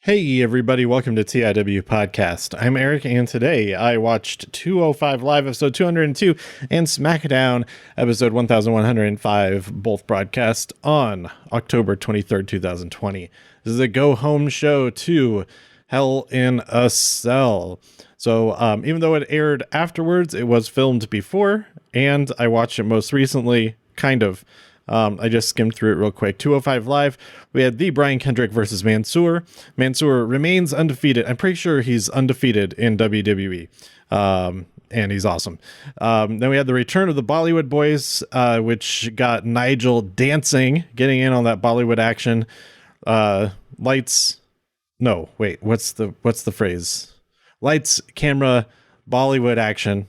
Hey everybody, welcome to TIW Podcast. I'm Eric, and today I watched 205 Live episode 202 and SmackDown episode 1105, both broadcast on October 23rd, 2020. This is a go-home show to Hell in a Cell. So even though it aired afterwards, it was filmed before, and I watched it most recently, kind of. I just skimmed through it real quick. 205 Live, we had the Brian Kendrick versus Mansoor. Mansoor remains undefeated. I'm pretty sure he's undefeated in WWE. And he's awesome. Then we had the return of the Bollywood Boys, which got Nigel dancing, getting in on that Bollywood action. Lights. No, wait, what's the phrase? Lights, camera, Bollywood action.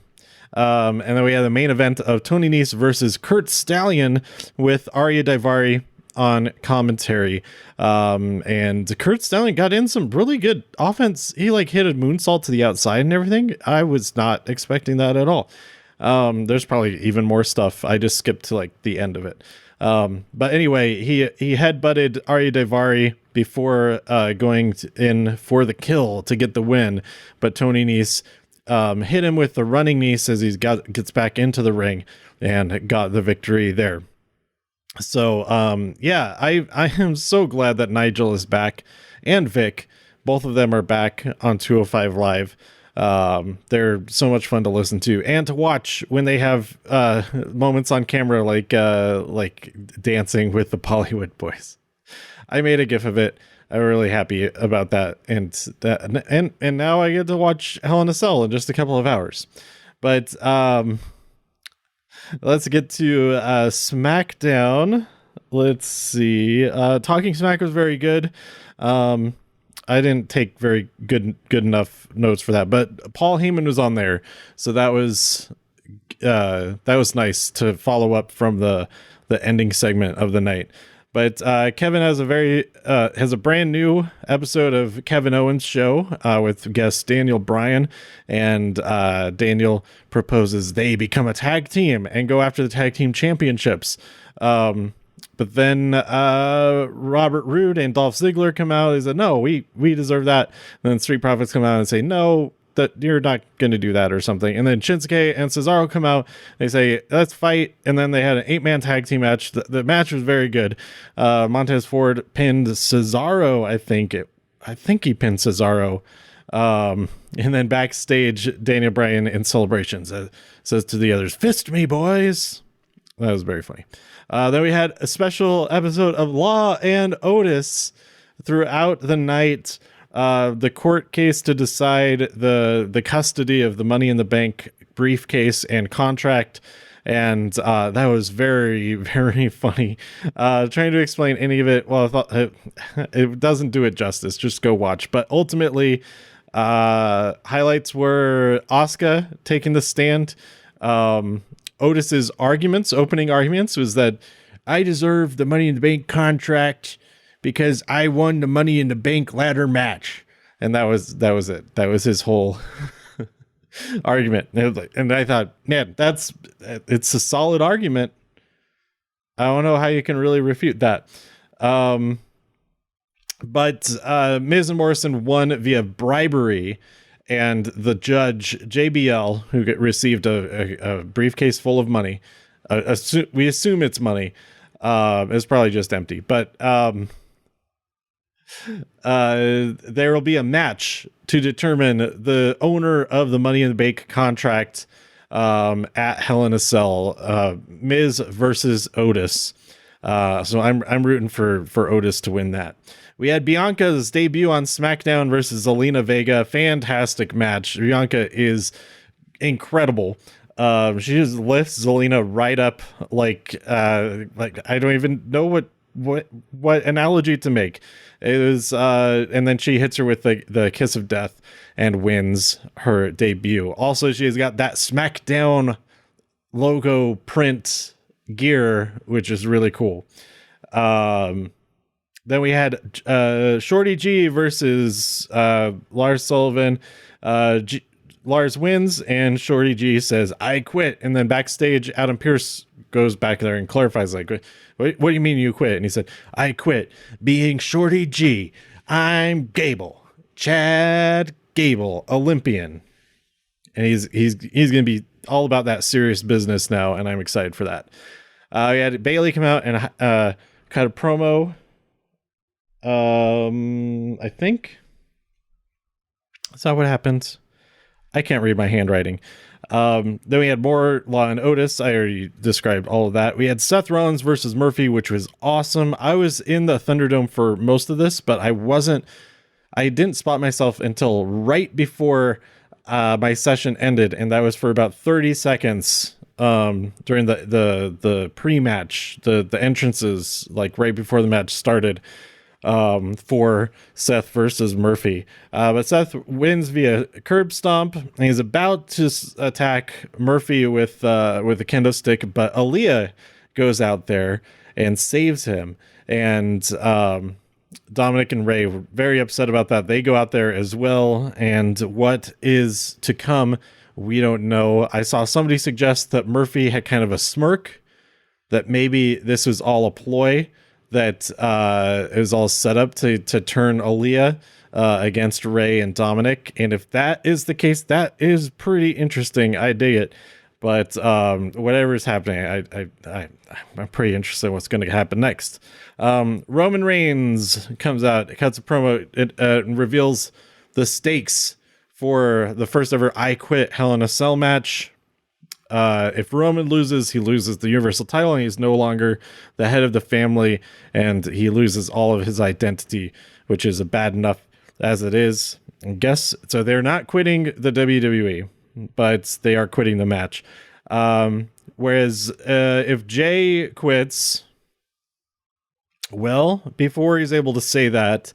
And then we had the main event of Tony Nese versus Kurt Stallion with Arya Daivari on commentary. And Kurt Stallion got in some really good offense. He hit a moonsault to the outside and everything. I was not expecting that at all. There's probably even more stuff. I just skipped to the end of it. But anyway, he headbutted Arya Daivari before going in for the kill to get the win. But Tony Nese hit him with the running knee as he gets back into the ring and got the victory there. So, yeah, I am so glad that Nigel is back and Vic. Both of them are back on 205 Live. They're so much fun to listen to and to watch when they have moments on camera like dancing with the Bollywood Boys. I made a gif of it. I'm really happy about that, and now I get to watch Hell in a Cell in just a couple of hours. But let's get to SmackDown. Let's see. Talking Smack was very good. I didn't take very good enough notes for that, but Paul Heyman was on there, so that was nice to follow up from the ending segment of the night. But Kevin has a brand new episode of Kevin Owens' show with guest Daniel Bryan, and Daniel proposes they become a tag team and go after the tag team championships. But then Robert Roode and Dolph Ziggler come out. They said, no, we deserve that. And then Street Profits come out and say, no, that you're not going to do that or something. And then Shinsuke and Cesaro come out. They say, let's fight. And then they had an 8-man tag team match. The match was very good. Montez Ford pinned Cesaro. I think he pinned Cesaro. And then backstage, Daniel Bryan in Celebration says to the others, fist me, boys. That was very funny. Then we had a special episode of Law and Otis throughout the night. The court case to decide the custody of the Money in the Bank briefcase and contract. And that was very, very funny. Trying to explain any of it, well, I thought it doesn't do it justice. Just go watch. But ultimately, highlights were Asuka taking the stand. Otis's opening arguments was that I deserve the Money in the Bank contract because I won the Money in the Bank ladder match. And that was it. That was his whole argument. And I thought, man, it's a solid argument. I don't know how you can really refute that. But Miz and Morrison won via bribery, and the judge, JBL, who received a briefcase full of money, we assume it's money, it's probably just empty, but there will be a match to determine the owner of the Money in the Bank contract at Hell in a Cell, Miz versus Otis. So I'm rooting for Otis to win that. We had Bianca's debut on SmackDown versus Alina Vega. Fantastic match. Bianca is incredible. She just lifts Zelina right up like I don't even know what analogy to make. It was and then she hits her with the kiss of death and wins her debut. Also, she's got that SmackDown logo print gear, which is really cool. Then we had Shorty G versus Lars Sullivan. Lars wins, and Shorty G says, I quit. And then backstage, Adam Pearce goes back there and clarifies, like, what do you mean you quit? And he said, I quit being Shorty G. I'm Gable, Chad Gable, Olympian. And he's going to be all about that serious business now, and I'm excited for that. We had Bailey come out and cut a promo. I think. Is that what happened? I can't read my handwriting. Then we had more Law and Otis. I already described all of that. We had Seth Rollins versus Murphy, which was awesome. I was in the Thunderdome for most of this, but I didn't spot myself until right before my session ended, and that was for about 30 seconds during the pre-match, the entrances, like right before the match started, for Seth versus Murphy. But Seth wins via curb stomp, and he's about to attack Murphy with a kendo stick, but Alina goes out there and saves him. And Dominic and Ray were very upset about that. They go out there as well, and what is to come, we don't know. I saw somebody suggest that Murphy had kind of a smirk, that maybe this was all a ploy, that it was all set up to turn Alina against Ray and Dominic. And if that is the case, that is pretty interesting. I dig it. But whatever is happening, I'm pretty interested in what's going to happen next. Roman Reigns comes out, cuts a promo, and reveals the stakes for the first ever I Quit Hell in a Cell match. If Roman loses, he loses the Universal title, and he's no longer the head of the family, and he loses all of his identity, which is bad enough as it is. I guess so. They're not quitting the WWE, but they are quitting the match. Whereas if Jay quits, well, before he's able to say that,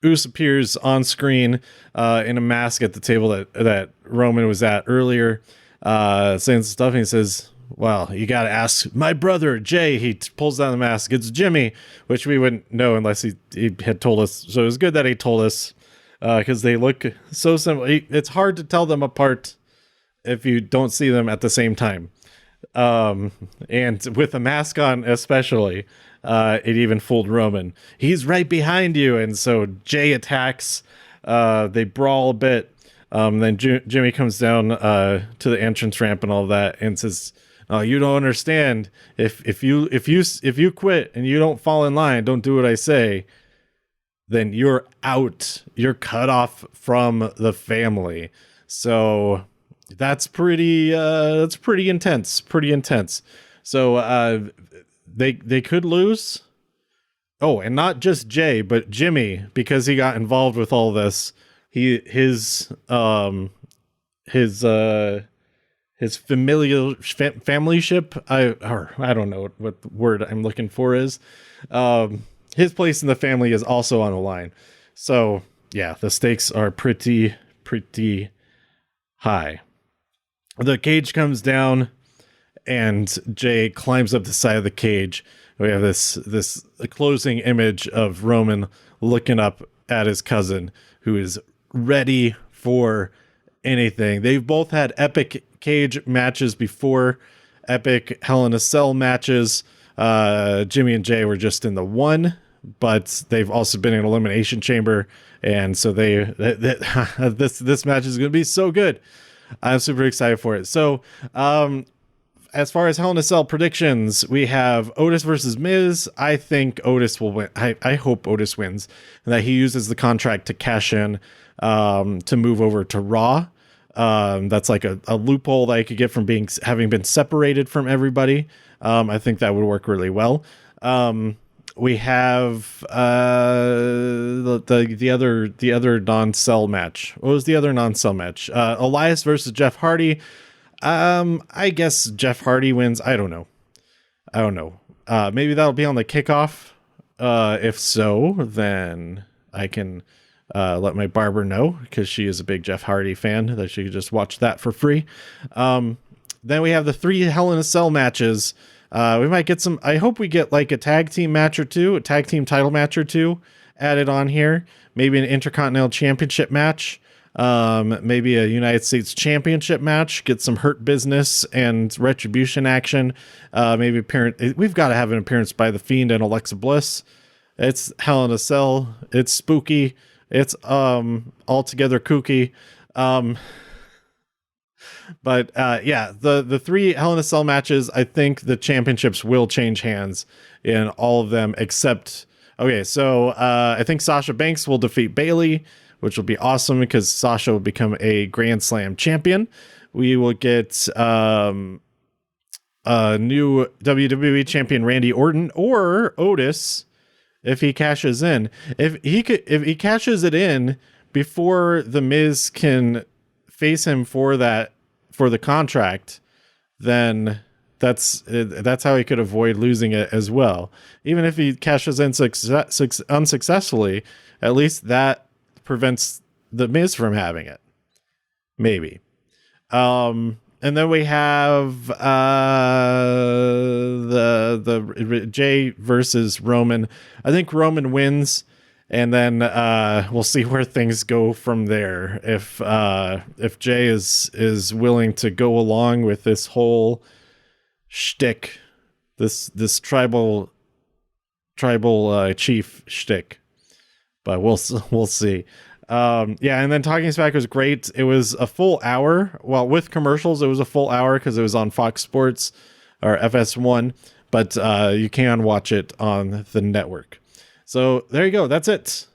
Uso appears on screen in a mask at the table that Roman was at earlier, saying some stuff, and he says, well, you got to ask my brother, Jay. He pulls down the mask. It's Jimmy, which we wouldn't know unless he had told us. So it was good that he told us, because they look so similar. It's hard to tell them apart if you don't see them at the same time. And with a mask on especially, it even fooled Roman. He's right behind you, and so Jay attacks. They brawl a bit. Then Jimmy comes down to the entrance ramp and all that, and says, "Oh, you don't understand. If you quit and you don't fall in line, don't do what I say, then you're out. You're cut off from the family." So that's pretty intense. Pretty intense. So they could lose. Oh, and not just Jay, but Jimmy, because he got involved with all this. His familial familyship. I don't know what the word I'm looking for is. His place in the family is also on the line. So yeah, the stakes are pretty high. The cage comes down, and Jay climbs up the side of the cage. We have this closing image of Roman looking up at his cousin, who is ready for anything. They've both had epic cage matches before, epic Hell in a Cell matches. Jimmy and Jay were just in the one, but they've also been in Elimination Chamber, and so this match is going to be so good. I'm super excited for it. So, as far as Hell in a Cell predictions, we have Otis versus Miz. I think Otis will win. I hope Otis wins, and that he uses the contract to cash in, to move over to Raw. That's like a loophole that I could get from having been separated from everybody. I think that would work really well. We have the other non-cell match. What was the other non-cell match? Elias versus Jeff Hardy. I guess Jeff Hardy wins. I don't know. Maybe that'll be on the kickoff. If so, then I can let my barber know, because she is a big Jeff Hardy fan, that she could just watch that for free. Then we have the 3 Hell in a Cell matches. We might get some. I hope we get like a tag team match or two, a tag team title match or two added on here. Maybe an Intercontinental Championship match. Maybe a United States Championship match. Get some Hurt Business and Retribution action. Maybe we've got to have an appearance by The Fiend and Alexa Bliss. It's Hell in a Cell. It's spooky. It's altogether kooky. But yeah, the 3 Hell in a Cell matches, I think the championships will change hands in all of them except, okay, so I think Sasha Banks will defeat Bayley, which will be awesome because Sasha will become a Grand Slam champion. We will get new WWE champion Randy Orton or Otis if he cashes in. If he cashes it in before The Miz can face him for the contract, then that's how he could avoid losing it as well. Even if he cashes in unsuccessfully, at least that prevents The Miz from having it. Maybe. And then we have the Jay versus Roman. I think Roman wins, and then we'll see where things go from there. If Jay is willing to go along with this whole shtick, this tribal chief shtick, but we'll see. Yeah, and then Talking Smack was great. It was a full hour. Well, with commercials, it was a full hour because it was on Fox Sports or FS1, but you can watch it on the network. So there you go. That's it.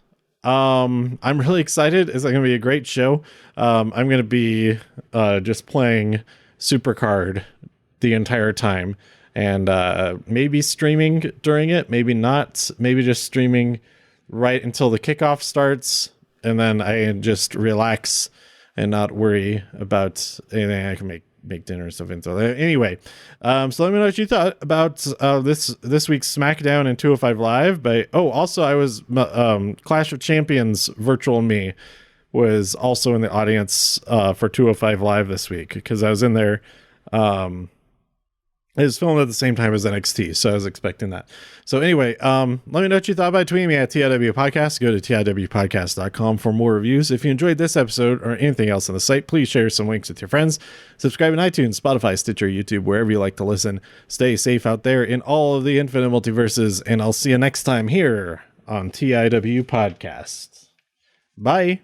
I'm really excited. It's going to be a great show. I'm going to be just playing Supercard the entire time, and maybe streaming during it, maybe not, maybe just streaming right until the kickoff starts, and then I just relax and not worry about anything. I can make dinner and stuff into that. Anyway, so let me know what you thought about this week's SmackDown and 205 Live. But also I was Clash of Champions Virtual Me was also in the audience for 205 Live this week because I was in there. It was filmed at the same time as NXT, so I was expecting that. So anyway, let me know what you thought by tweeting me at TIW Podcast. Go to TIWpodcast.com for more reviews. If you enjoyed this episode or anything else on the site, please share some links with your friends. Subscribe on iTunes, Spotify, Stitcher, YouTube, wherever you like to listen. Stay safe out there in all of the infinite multiverses, and I'll see you next time here on TIW Podcast. Bye.